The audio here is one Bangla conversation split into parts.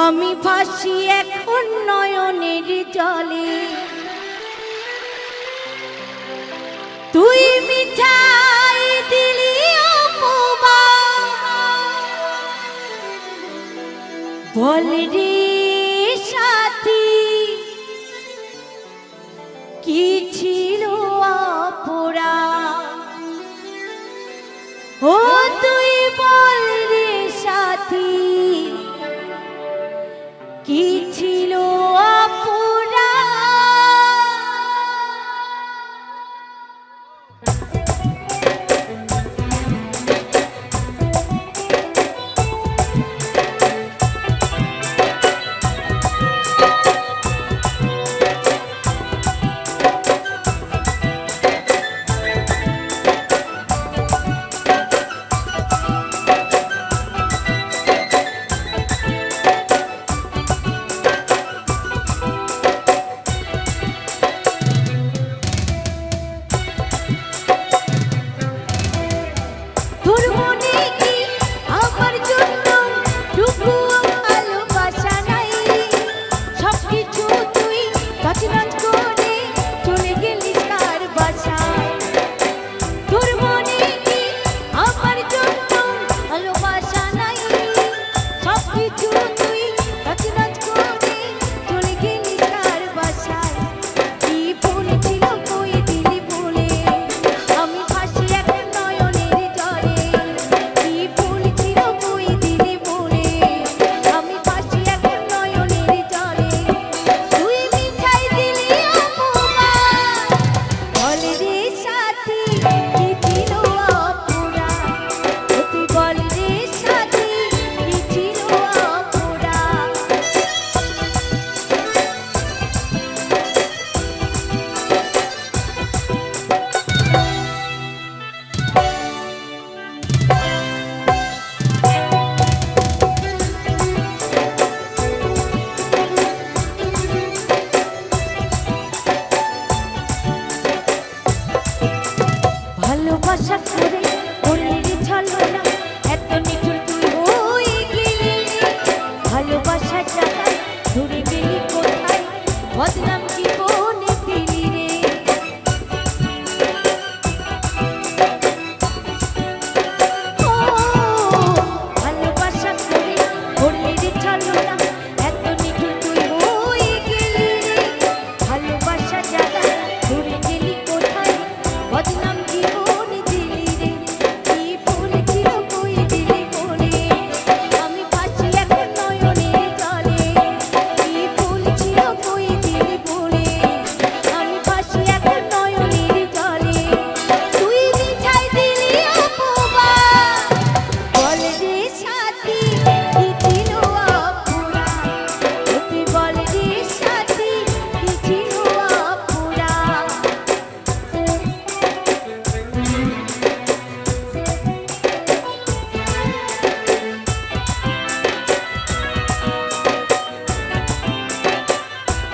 আমি ভাসি এখন নয়নের জলে, তুই মিঠাই দিলি অপমান, বল রে সাথী কি ছিল অপরাধ, ও তুই বল রে সাথী কি ছিল ভালোবাসা করে করলি ছলনা, এত নিঠুর তুই হয়ে গেলি, ভালোবাসা জায়গায় ঘুরে গেলি কোথায়, বদনাম কি বনে দিলি রে, ও ভালোবাসা করে করলি ছলনা, এত নিঠুর তুই হয়ে গেলি, ভালোবাসা জায়গায় ঘুরে গেলি কোথায়, বদনাম কি বনে দিলি রে, কি ভুল ছিল কই দিলি বলে, আমি ভাসি এখন নয়নের জলে, কি ভুল ছিল কই দিলি বলে, আমি ভাসি এখন নয়নের জলে, তুই মিঠাই দিলি অপমান, বল রে সাথী কি ছিল অপরাধ, তুই বল রে সাথী কি ছিল অপরাধ।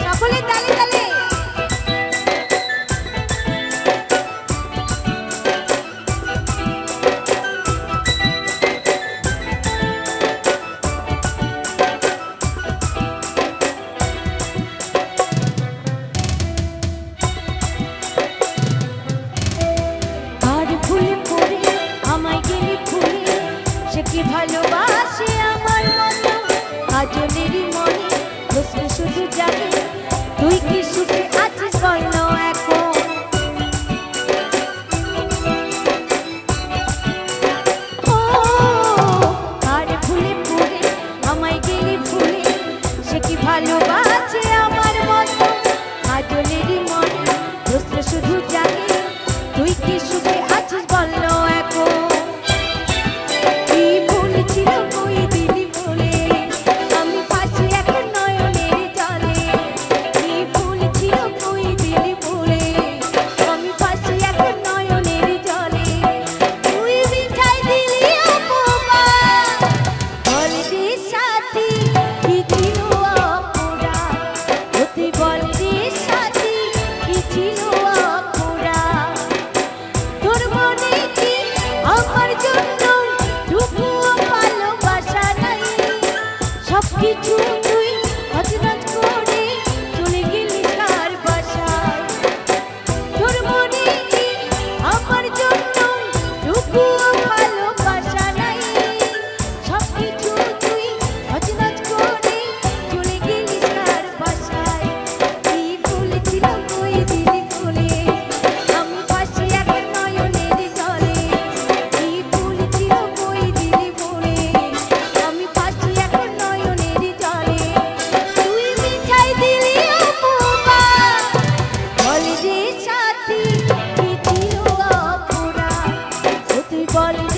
সকলে তালে তালে আর ভুলে পড়ে আমায় গেলি ভুলে, সে কি ভালোবাসে আমার মতো, আজলেরই মনে প্রশ্ন শুধু জাগে, তুই কি সুখে আছিস বল না এখন, ও আর ভুলে পড়ে আমায় গেলি ভুলে, সে কি ভালোবাসে আমার মতো, আজলেরই মনে প্রশ্ন শুধু জাগে, তুই কি সুখে আছিস বল না এখন, কি ভুল ছিল কই দিলি বলে, আমি ভাসি এখন নয়নের জলে, বল